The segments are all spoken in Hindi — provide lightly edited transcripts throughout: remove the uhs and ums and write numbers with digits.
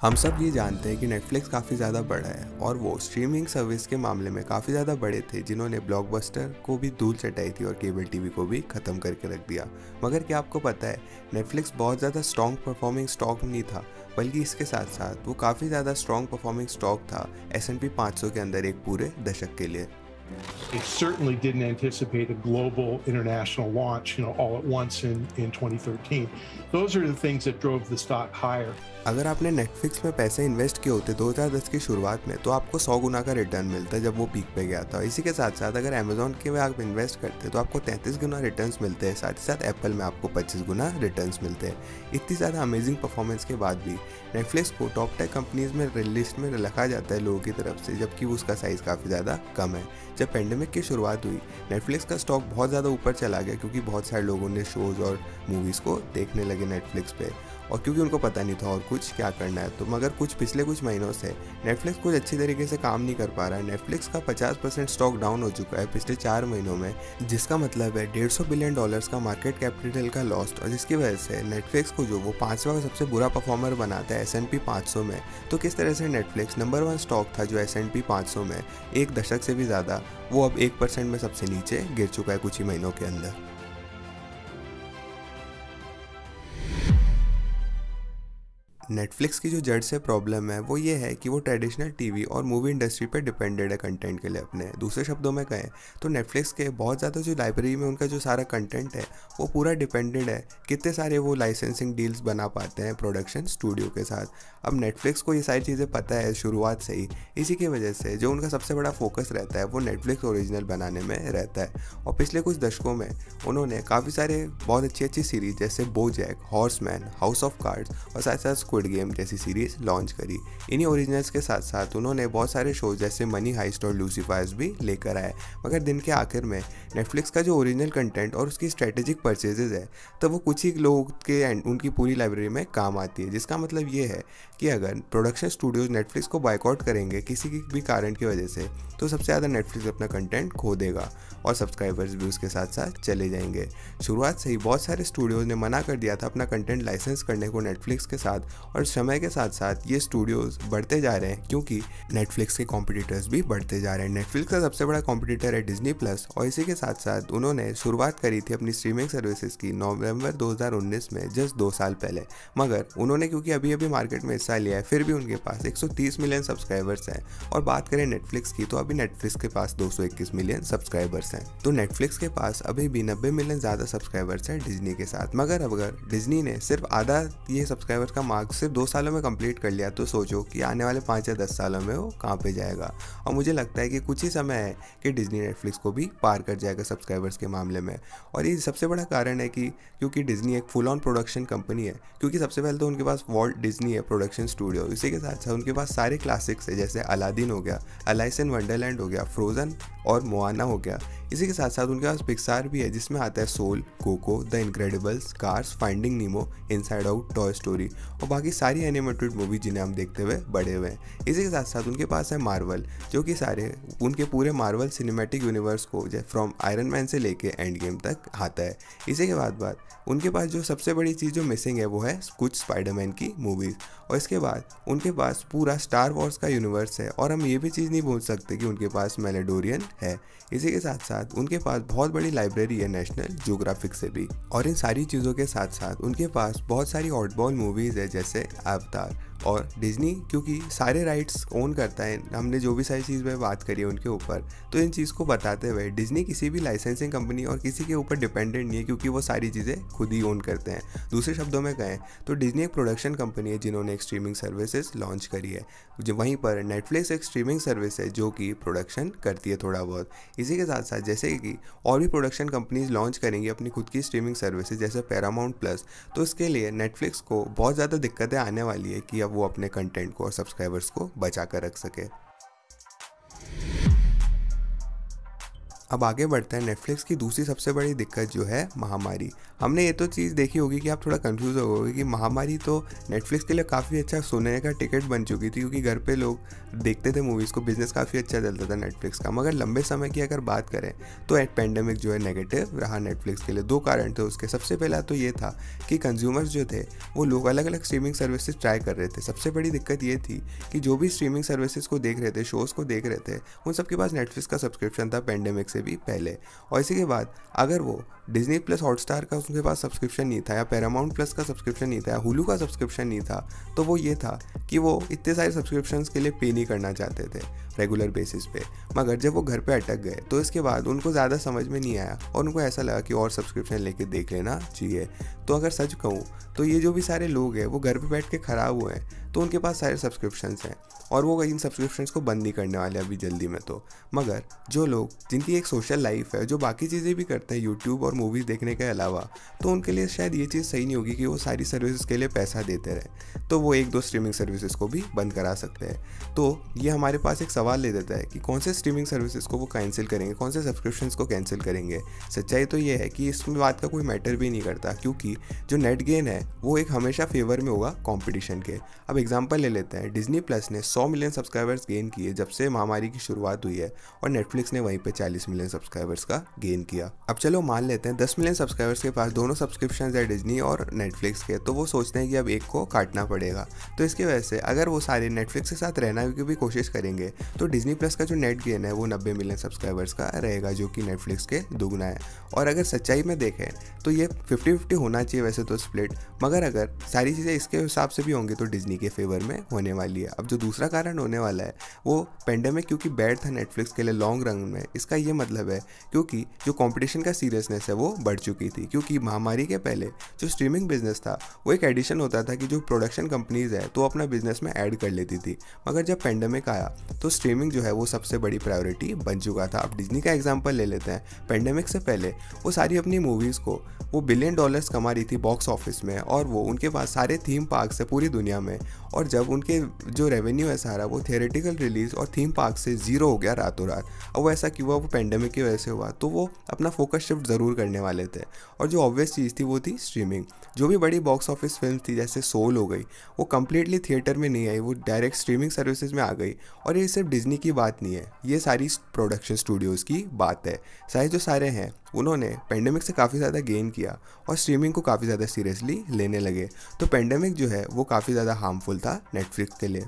हम सब ये जानते हैं कि नेटफ्लिक्स काफ़ी ज़्यादा बड़ा है और वो स्ट्रीमिंग सर्विस के मामले में काफ़ी ज़्यादा बड़े थे, जिन्होंने ब्लॉकबस्टर को भी धूल चटाई थी और केबल टीवी को भी ख़त्म करके रख दिया। मगर क्या आपको पता है, नेटफ्लिक्स बहुत ज़्यादा स्ट्रॉन्ग परफॉर्मिंग स्टॉक नहीं था, बल्कि इसके साथ साथ वो काफ़ी ज़्यादा स्ट्रॉन्ग परफॉर्मिंग स्टॉक था S&P 500 के अंदर एक पूरे दशक के लिए। They certainly didn't anticipate a global international launch, all at once in 2013. Those are the things that drove the stock higher. अगर आपने नेटफ्लिक्स में पैसे इन्वेस्ट किए होते 2010 की शुरुआत में, तो आपको 100 गुना का रिटर्न मिलता जब वो पीक पे गया था। इसी के साथ साथ अगर अमेजोन के में आप इन्वेस्ट करते तो आपको 33 गुना रिटर्न्स मिलते हैं। साथ ही साथ एप्पल में आपको 25 गुना रिटर्न्स मिलते हैं। इतनी ज़्यादा अमेजिंग परफॉर्मेंस के बाद भी नेटफ्लिक्स को टॉप 10 कंपनीज में लिस्ट में रखा जाता है लोगों की तरफ से, जबकि उसका साइज़ काफ़ी ज़्यादा कम है। जब पेंडेमिक की शुरुआत हुई, नेटफ्लिक्स का स्टॉक बहुत ज़्यादा ऊपर चला गया, क्योंकि बहुत सारे लोगों ने शोज़ और मूवीज़ को देखने लगे नेटफ्लिक्स पे, और क्योंकि उनको पता नहीं था और कुछ क्या करना है। तो मगर पिछले कुछ महीनों से नेटफ्लिक्स कुछ अच्छी तरीके से काम नहीं कर पा रहा है। नेटफ्लिक्स का 50% स्टॉक डाउन हो चुका है पिछले 4 महीनों में, जिसका मतलब है $150 बिलियन का मार्केट कैपिटल का लॉस, और जिसकी वजह से नेटफ्लिक्स को जो वो 5वां सबसे बुरा परफॉर्मर बनाता है S&P 500 में, तो किस तरह से नेटफ्लिक्स नंबर 1 स्टॉक था जो S&P 500 में एक दशक से भी ज़्यादा, वो अब 1% में सबसे नीचे गिर चुका है कुछ ही महीनों के अंदर। नेटफ्लिक्स की जो जड़ से प्रॉब्लम है वो ये है कि वो ट्रेडिशनल टीवी और मूवी इंडस्ट्री पे डिपेंडेड है कंटेंट के लिए अपने। दूसरे शब्दों में कहें तो नेटफ्लिक्स के बहुत ज़्यादा जो लाइब्रेरी में उनका जो सारा कंटेंट है वो पूरा डिपेंडेड है कितने सारे वो लाइसेंसिंग डील्स बना पाते हैं प्रोडक्शन स्टूडियो के साथ। अब नेटफ्लिक्स को ये सारी चीज़ें पता है शुरुआत से ही, इसी की वजह से जो उनका सबसे बड़ा फोकस रहता है वो नेटफ्लिक्स ओरिजिनल बनाने में रहता है। और पिछले कुछ दशकों में उन्होंने काफ़ी सारे बहुत अच्छी सीरीज जैसे BoJack, horseman, house of cards और साथ साथ स्क्विड गेम जैसी सीरीज लॉन्च करी। इन्हीं ओरिजिनल्स के साथ साथ उन्होंने बहुत सारे शोज जैसे मनी हाइस्ट और लूसीफर्स भी लेकर आए। मगर दिन के आखिर में नेटफ्लिक्स का जो ओरिजिनल कंटेंट और उसकी स्ट्रेटेजिक परचेजेज है, तो वो कुछ ही लोगों के उनकी पूरी लाइब्रेरी में काम आती है। जिसका मतलब ये है कि अगर प्रोडक्शन स्टूडियोज नेटफ्लिक्स को बायकॉट करेंगे किसी की भी कारण की वजह से, तो सबसे ज़्यादा नेटफ्लिक्स अपना कंटेंट खो देगा और सब्सक्राइबर्स भी उसके साथ साथ चले जाएंगे। शुरुआत से ही बहुत सारे स्टूडियोज ने मना कर दिया था अपना कंटेंट लाइसेंस करने को नेटफ्लिक्स के साथ, और समय के साथ साथ ये स्टूडियोज बढ़ते जा रहे हैं क्योंकि नेटफ्लिक्स के कॉम्पिटिटर्स भी बढ़ते जा रहे हैं। नेटफ्लिक्स का सबसे बड़ा कॉम्पिटिटर है डिज्नी प्लस, और इसी के साथ साथ उन्होंने शुरुआत करी थी अपनी स्ट्रीमिंग सर्विसेज की नवंबर 2019 में, जस्ट 2 साल पहले। मगर उन्होंने क्योंकि अभी अभी मार्केट में हिस्सा लिया है, फिर भी उनके पास 130 मिलियन सब्सक्राइबर्स हैं। और बात करें नेटफ्लिक्स की, तो अभी नेटफ्लिक्स के पास 221 मिलियन सब्सक्राइबर्स हैं। तो नेटफ्लिक्स के पास अभी भी 90 मिलियन ज़्यादा सब्सक्राइबर्स हैं डिज्नी के साथ। मगर अगर डिज्नी ने सिर्फ आधा ये सब्सक्राइबर का मार्क सिर्फ 2 सालों में कंप्लीट कर लिया, तो सोचो कि आने वाले 5 या 10 सालों में वो कहाँ पे जाएगा। और मुझे लगता है कि कुछ ही समय है कि डिज्नी नेटफ्लिक्स को भी पार कर जाएगा सब्सक्राइबर्स के मामले में। और ये सबसे बड़ा कारण है कि क्योंकि डिज्नी एक फुल ऑन प्रोडक्शन कंपनी है। क्योंकि सबसे पहले तो उनके पास वॉल्ट डिज्नी है प्रोडक्शन स्टूडियो, इसी के साथ साथ उनके पास सारे क्लासिक्स है जैसे अलादीन हो गया, अलाइस इन वंडरलैंड हो गया, फ्रोजन और मोआना हो गया। इसी के साथ साथ उनके पास पिक्सार भी है जिसमें आता है Soul, Coco, the Incredibles, Cars, Finding Nemo, Inside Out, Toy Story और बाकी सारी एनिमेटेड मूवी जिन्हें हम देखते हुए बड़े हुए हैं। इसी के साथ साथ उनके पास है मार्वल, जो कि सारे उनके पूरे मार्वल सिनेमैटिक यूनिवर्स को फ्रॉम आयरन मैन से लेके एंड गेम तक आता है। इसी के बाद उनके पास जो सबसे बड़ी चीज़ जो मिसिंग है वो है कुछ स्पाइडरमैन की मूवीज़, और इसके बाद उनके पास पूरा स्टार वॉर्स का यूनिवर्स है। और हम ये भी चीज़ नहीं भूल सकते कि उनके पास मेलेडोरियन है। इसी के साथ साथ उनके पास बहुत बड़ी लाइब्रेरी है नेशनल ज्योग्राफिक से भी। और इन सारी चीज़ों के साथ साथ उनके पास बहुत सारी ऑडबॉल मूवीज़ है जैसे अवतार। और डिज्नी क्योंकि सारे राइट्स ओन करता है, हमने जो भी सारी चीज़ में बात करी है उनके ऊपर, तो इन चीज़ को बताते हुए डिज्नी किसी भी लाइसेंसिंग कंपनी और किसी के ऊपर डिपेंडेंट नहीं है, क्योंकि वो सारी चीज़ें खुद ही ओन करते हैं। दूसरे शब्दों में कहें तो डिज्नी एक प्रोडक्शन कंपनी है जिन्होंने एक स्ट्रीमिंग सर्विसेज लॉन्च करी है, जो वहीं पर नेटफ्लिक्स एक स्ट्रीमिंग सर्विस है जो कि प्रोडक्शन करती है थोड़ा बहुत। इसी के साथ साथ जैसे कि और भी प्रोडक्शन कंपनीज लॉन्च करेंगी अपनी खुद की स्ट्रीमिंग सर्विसेज जैसे पैरामाउंट प्लस, तो इसके लिए नेटफ्लिक्स को बहुत ज़्यादा दिक्कतें आने वाली है कि अब वो अपने कंटेंट को और सब्सक्राइबर्स को बचा कर रख सके। अब आगे बढ़ते हैं। नेटफ्लिक्स की दूसरी सबसे बड़ी दिक्कत जो है महामारी। हमने ये तो चीज़ देखी होगी कि आप थोड़ा कंफ्यूज हो गए कि महामारी तो नेटफ्लिक्स के लिए काफ़ी अच्छा सोने का टिकट बन चुकी थी, क्योंकि घर पे लोग देखते थे मूवीज़ को, बिजनेस काफ़ी अच्छा चलता था नेटफ्लिक्स का। मगर लंबे समय की अगर बात करें तो पेंडेमिक जो है नेगेटिव रहा नेटफ्लिक्स के लिए। 2 कारण थे उसके। सबसे पहला तो ये था कि कंज्यूमर्स जो थे वो लोग अलग अलग स्ट्रीमिंग सर्विसेज ट्राई कर रहे थे। सबसे बड़ी दिक्कत ये थी कि जो भी स्ट्रीमिंग सर्विसेज को देख रहे थे, शोज़ को देख रहे थे, उन सबके पास नेटफ्लिक्स का सब्सक्रिप्शन था पेंडेमिक से भी पहले। और इसी के बाद अगर वो डिज्नी प्लस हॉटस्टार का उनके पास सब्सक्रिप्शन नहीं था, या पैरामाउंट प्लस का सब्सक्रिप्शन नहीं था, या हुलू का सब्सक्रिप्शन नहीं था, तो वो ये था कि वो इतने सारे सब्सक्रिप्शंस के लिए पे नहीं करना चाहते थे रेगुलर बेसिस पे। मगर जब वो घर पे अटक गए तो इसके बाद उनको ज़्यादा समझ में नहीं आया और उनको ऐसा लगा कि और सब्सक्रिप्शन लेके देख लेना चाहिए। तो अगर सच कहूँ तो ये जो भी सारे लोग हैं वो घर पे बैठ के ख़राब हुए हैं, तो उनके पास सारे सब्सक्रिप्शंस हैं और वो इन सब्सक्रिप्शंस को बंद नहीं करने वाले अभी जल्दी में तो। मगर जो लोग जिनकी एक सोशल लाइफ है, जो बाकी चीज़ें भी करते हैं यूट्यूब और मूवीज़ देखने के अलावा, तो उनके लिए शायद ये चीज़ सही नहीं होगी कि वो सारी सर्विसेज के लिए पैसा देते रहे। तो वो 1-2 स्ट्रीमिंग सर्विसेज को भी बंद करा सकते हैं। तो ये हमारे पास एक सवाल ले देता है कि कौन से स्ट्रीमिंग सर्विसेज को वो कैंसिल करेंगे, कौन से सब्सक्रिप्शंस को कैंसिल करेंगे। सच्चाई तो ये है कि इसमें बात का कोई मैटर भी नहीं करता, क्योंकि जो नेट गेन है वो एक हमेशा फेवर में होगा कंपटीशन के। अब एग्जांपल ले लेते हैं, डिज्नी प्लस ने 100 मिलियन सब्सक्राइबर्स गेन किए जब से महामारी की शुरुआत हुई है, और नेटफ्लिक्स ने वहीं पे 40 मिलियन सब्सक्राइबर्स का गेन किया। अब चलो मान लेते हैं 10 मिलियन सब्सक्राइबर्स के पास दोनों सब्सक्रिप्शन है डिज्नी और नेटफ्लिक्स के, तो वो सोचते हैं कि अब एक को काटना पड़ेगा। तो इसकी वजह से अगर वो सारे नेटफ्लिक्स के साथ रहना की भी कोशिश करेंगे तो डिज्नी प्लस का जो नेट गेन है वो 90 मिलियन सब्सक्राइबर्स का रहेगा, जो कि नेटफ्लिक्स के दुगना है। और अगर सच्चाई में देखें तो ये 50-50 होना चाहिए वैसे तो स्प्लिट, मगर अगर सारी चीज़ें इसके हिसाब से भी होंगी तो डिज्नी के फेवर में होने वाली है। अब जो दूसरा कारण होने वाला है वो पेंडेमिक क्योंकि बैड था नेटफ्लिक्स के लिए लॉन्ग रन में। इसका ये मतलब है क्योंकि जो कंपटीशन का सीरियसनेस है वो बढ़ चुकी थी, क्योंकि महामारी के पहले जो स्ट्रीमिंग बिजनेस था वो एक एडिशन होता था कि जो प्रोडक्शन कंपनीज है तो अपना बिजनेस में ऐड कर लेती थी। मगर जब पेंडेमिक आया तो स्ट्रीमिंग जो है वो सबसे बड़ी प्रायोरिटी बन चुका था। अब डिज्नी का एग्जांपल ले लेते हैं। पेंडेमिक से पहले वो सारी अपनी मूवीज़ को वो $1 बिलियन कमा रही थी बॉक्स ऑफिस में, और वो उनके पास सारे थीम पार्क्स है पूरी दुनिया में। और जब उनके जो रेवेन्यू है सारा वो थिएरेटिकल रिलीज और थीम पार्क से ज़ीरो हो गया रातों रात। अब वो ऐसा क्यों हुआ? वो पेंडेमिक की वजह से हुआ। तो वो अपना फोकस शिफ्ट ज़रूर करने वाले थे, और जो ऑब्वियस चीज़ थी वो थी स्ट्रीमिंग। जो भी बड़ी बॉक्स ऑफिस फिल्म थी जैसे सोल हो गई, वो कंप्लीटली थिएटर में नहीं आई, वो डायरेक्ट स्ट्रीमिंग सर्विसेज में आ गई। और ये सिर्फ डिज्नी की बात नहीं है, ये सारी प्रोडक्शन स्टूडियोज़ की बात है। सारे जो सारे हैं उन्होंने पेंडेमिक से काफ़ी ज़्यादा गेन किया और स्ट्रीमिंग को काफ़ी ज़्यादा सीरियसली लेने लगे। तो पेंडेमिक जो है वो काफ़ी ज़्यादा हार्मफुल था नेटफ्लिक्स के लिए।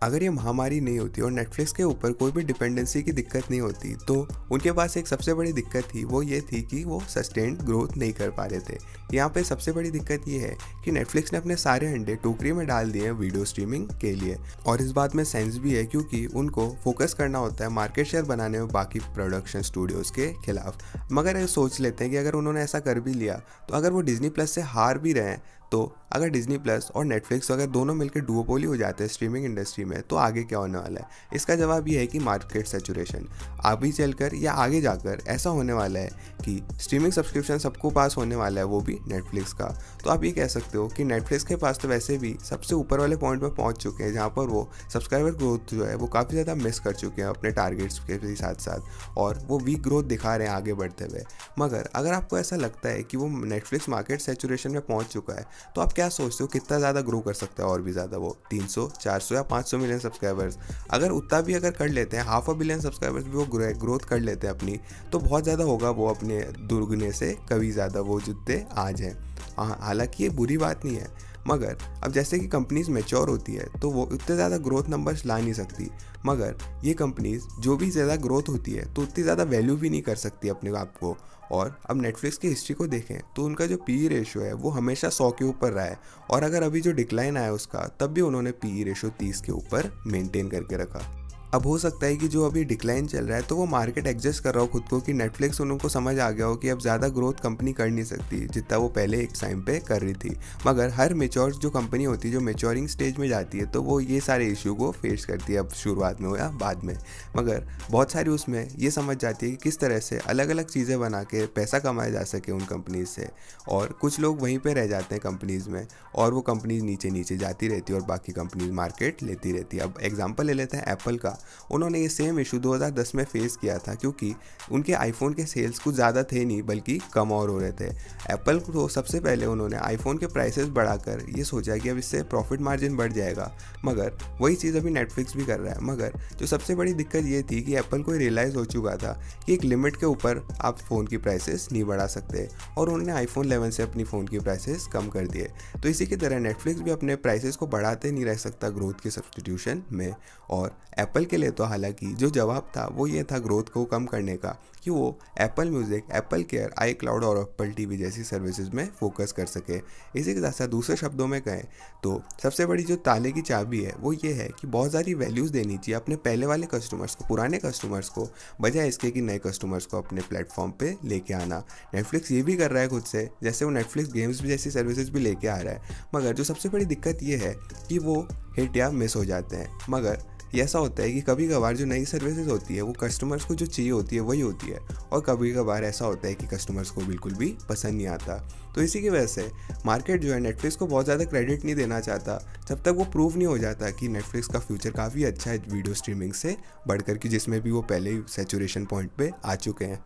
अगर ये महामारी नहीं होती और नेटफ्लिक्स के ऊपर कोई भी डिपेंडेंसी की दिक्कत नहीं होती, तो उनके पास एक सबसे बड़ी दिक्कत थी, वो ये थी कि वो सस्टेन्ड ग्रोथ नहीं कर पा रहे थे। यहाँ पे सबसे बड़ी दिक्कत ये है कि नेटफ्लिक्स ने अपने सारे अंडे टोकरी में डाल दिए हैं वीडियो स्ट्रीमिंग के लिए। और इस बात में सेंस भी है, क्योंकि उनको फोकस करना होता है मार्केट शेयर बनाने में बाकी प्रोडक्शन स्टूडियोज़ के खिलाफ। मगर ये सोच लेते हैं कि अगर उन्होंने ऐसा कर भी लिया, तो अगर वो डिज्नी प्लस से हार भी रहे हैं, तो अगर डिज्नी प्लस और नेटफ्लिक्स अगर दोनों मिलकर डुओपोली हो जाते हैं स्ट्रीमिंग इंडस्ट्री में, तो आगे क्या होने वाला है? इसका जवाब ये है कि मार्केट सैचुरेशन। अभी चलकर या आगे जाकर ऐसा होने वाला है कि स्ट्रीमिंग सब्सक्रिप्शन सबको पास होने वाला है, वो भी नेटफ्लिक्स का। तो आप ये कह सकते हो कि नेटफ्लिक्स के पास तो वैसे भी सबसे ऊपर वाले पॉइंट पर पहुंच चुके हैं, जहाँ पर वो सब्सक्राइबर ग्रोथ जो है वो काफ़ी ज़्यादा मिस कर चुके हैं अपने टारगेट्स के साथ साथ, और वो वीक ग्रोथ दिखा रहे हैं आगे बढ़ते हुए। मगर अगर आपको ऐसा लगता है कि वो नेटफ्लिक्स मार्केट सैचुरेशन में पहुँच चुका है, तो आप क्या सोचते हो कितना ज़्यादा ग्रो कर सकता है? और भी ज़्यादा, वो 300, 400 या 500 मिलियन सब्सक्राइबर्स अगर उतना भी अगर कर लेते हैं, 500 मिलियन सब्सक्राइबर्स भी वो ग्रोथ कर लेते हैं अपनी, तो बहुत ज़्यादा होगा वो अपने दुगने से कभी ज़्यादा वो जितने आज हैं। हालांकि ये बुरी बात नहीं है, मगर अब जैसे कि कंपनीज मैच्योर होती है तो वो उतने ज़्यादा ग्रोथ नंबर्स ला नहीं सकती। मगर ये कंपनीज जो भी ज़्यादा ग्रोथ होती है तो उतनी ज़्यादा वैल्यू भी नहीं कर सकती अपने आप को। और अब नेटफ्लिक्स की हिस्ट्री को देखें तो उनका जो पी रेशियो है वो हमेशा 100 के ऊपर रहा है, और अगर अभी जो डिक्लाइन आया उसका, तब भी उन्होंने पी रेशियो 30 के ऊपर मेंटेन करके रखा। अब हो सकता है कि जो अभी डिक्लाइन चल रहा है तो वो मार्केट एडजस्ट कर रहा हो खुद को, कि नेटफ्लिक्स उनको समझ आ गया हो कि अब ज़्यादा ग्रोथ कंपनी कर नहीं सकती जितना वो पहले एक टाइम पे कर रही थी। मगर हर मेच्योर जो कंपनी होती है, जो मेच्योरिंग स्टेज में जाती है, तो वो ये सारे इशू को फेस करती है, अब शुरुआत में हो या बाद में। मगर बहुत सारी उसमें ये समझ जाती है कि किस तरह से अलग अलग चीज़ें बना के पैसा कमाया जा सके उन कंपनीज से, और कुछ लोग वहीं पर रह जाते हैं कंपनीज़ में, और वो कंपनीज नीचे नीचे जाती रहती है और बाकी कंपनीज मार्केट लेती रहती है। अब एग्जाम्पल ले लेते हैं एप्पल का। उन्होंने ये सेम इशू 2010 में फेस किया था, क्योंकि उनके आईफोन के सेल्स कुछ ज़्यादा थे नहीं बल्कि कम और हो रहे थे। एप्पल को सबसे पहले उन्होंने आईफोन के प्राइसेस बढ़ाकर ये सोचा कि अब इससे प्रॉफिट मार्जिन बढ़ जाएगा, मगर वही चीज़ अभी नेटफ्लिक्स भी कर रहा है। मगर जो सबसे बड़ी दिक्कत ये थी कि एप्पल को रियलाइज़ हो चुका था कि एक लिमिट के ऊपर आप फ़ोन की प्राइसेस नहीं बढ़ा सकते, और उन्होंने आईफोन 11 से अपनी फ़ोन की प्राइसेस कम कर दिए। तो इसी की तरह नेटफ्लिक्स भी अपने प्राइसेस को बढ़ाते नहीं रह सकता ग्रोथ के सब्स्टिट्यूशन में। और एप्पल के लिए तो हालांकि जो जवाब था वो ये था ग्रोथ को कम करने का, कि वो एप्पल म्यूज़िक, एप्पल केयर, आई क्लाउड और एप्पल टीवी जैसी सर्विसेज में फोकस कर सके। इसी के साथ साथ दूसरे शब्दों में कहें तो सबसे बड़ी जो ताले की चाबी है वो ये है कि बहुत सारी वैल्यूज़ देनी चाहिए अपने पहले वाले कस्टमर्स को, पुराने कस्टमर्स को, बजाय इसके कि नए कस्टमर्स को अपने प्लेटफॉर्म पे लेके आना। नेटफ्लिक्स ये भी कर रहा है खुद से, जैसे वो नेटफ्लिक्स गेम्स भी जैसी सर्विसेज भी लेके आ रहा है, मगर जो सबसे बड़ी दिक्कत ये है कि वो हिट या मिस हो जाते हैं। मगर ये ऐसा होता है कि कभी कभार जो नई सर्विसेज होती है वो कस्टमर्स को जो चाहिए होती है वही होती है, और कभी कभार ऐसा होता है कि कस्टमर्स को बिल्कुल भी पसंद नहीं आता। तो इसी की वजह से मार्केट जो है नेटफ्लिक्स को बहुत ज़्यादा क्रेडिट नहीं देना चाहता जब तक वो प्रूव नहीं हो जाता कि नेटफ्लिक्स का फ्यूचर काफ़ी अच्छा है वीडियो स्ट्रीमिंग से बढ़कर, कि जिसमें भी वो पहले ही सैचुरेशन पॉइंट पे आ चुके हैं।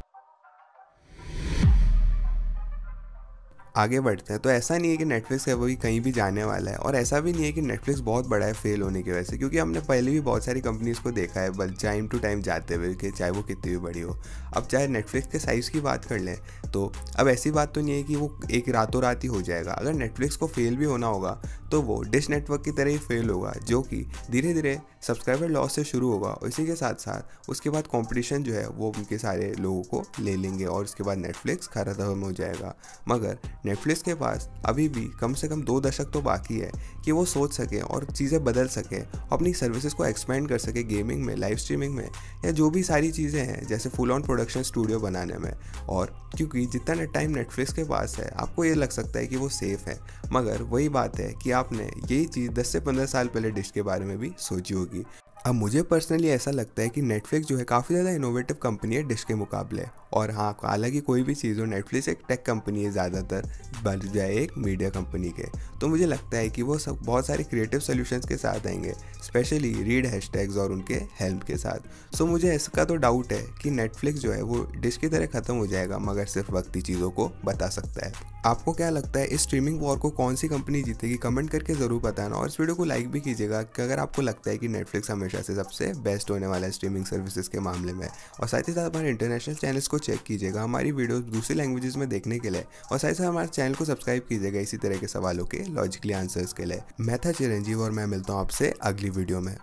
आगे बढ़ते हैं तो ऐसा नहीं है कि नेटफ्लिक्स अभी कहीं भी जाने वाला है, और ऐसा भी नहीं है कि नेटफ्लिक्स बहुत बड़ा है फेल होने की वजह से, क्योंकि हमने पहले भी बहुत सारी कंपनीज़ को देखा है बल टाइम टू टाइम जाते हुए, कि चाहे वो कितनी भी बड़ी हो। अब चाहे नेटफ्लिक्स के साइज़ की बात कर लें तो अब ऐसी बात तो नहीं है कि वो एक रातों रात ही हो जाएगा। अगर नेटफ्लिक्स को फेल भी होना होगा तो वो डिश नेटवर्क की तरह ही फेल होगा, जो कि धीरे धीरे सब्सक्राइबर लॉस से शुरू होगा, और इसी के साथ साथ उसके बाद कंपटीशन जो है वो उनके सारे लोगों को ले लेंगे, और उसके बाद नेटफ्लिक्स खत्म हो जाएगा। मगर नेटफ्लिक्स के पास अभी भी कम से कम 2 दशक तो बाकी है कि वो सोच सके और चीज़ें बदल सके, अपनी सर्विसेज को एक्सपेंड कर सके गेमिंग में, लाइव स्ट्रीमिंग में, या जो भी सारी चीज़ें हैं जैसे फुल ऑन प्रोडक्शन स्टूडियो बनाने में। और क्योंकि जितना टाइम नेटफ्लिक्स के पास है आपको ये लग सकता है कि वो सेफ़ है, मगर वही बात है कि आपने यही चीज़ 10 से 15 साल पहले डिश के बारे में भी सोची होगी। अब मुझे पर्सनली ऐसा लगता है कि नेटफ्लिक्स जो है काफ़ी ज़्यादा इनोवेटिव कंपनी है डिश के मुकाबले। और हाँ, हालांकि कोई भी चीज़ हो, नेटफ्लिक्स एक टेक कंपनी है ज़्यादातर बजाय एक मीडिया कंपनी के। तो मुझे लगता है कि वो सब बहुत सारे क्रिएटिव सोल्यूशंस के साथ आएंगे, स्पेशली रीड हैशटैग्स और उनके हेल्प के साथ। सो मुझे इसका तो डाउट है कि नेटफ्लिक्स जो है वो डिश की तरह ख़त्म हो जाएगा, मगर सिर्फ वक्ती चीज़ों को बता सकता है। आपको क्या लगता है इस स्ट्रीमिंग वॉर को कौन सी कंपनी जीतेगी? कमेंट करके ज़रूर बताना, और इस वीडियो को लाइक भी कीजिएगा कि अगर आपको लगता है कि नेटफ्लिक्स हमेशा से सबसे बेस्ट होने वाला है स्ट्रीमिंग सर्विसेज के मामले में। और साथ ही साथ हमारे इंटरनेशनल चैनल्स को चेक कीजिएगा हमारी वीडियो दूसरी लैंग्वेजेस में देखने के लिए, और साथ ही साथ हमारे चैनल को सब्सक्राइब कीजिएगा इसी तरह के सवालों के लॉजिकली आंसर्स के लिए। मैं था चिरंजीव और मैं मिलता हूँ आपसे अगली वीडियो में।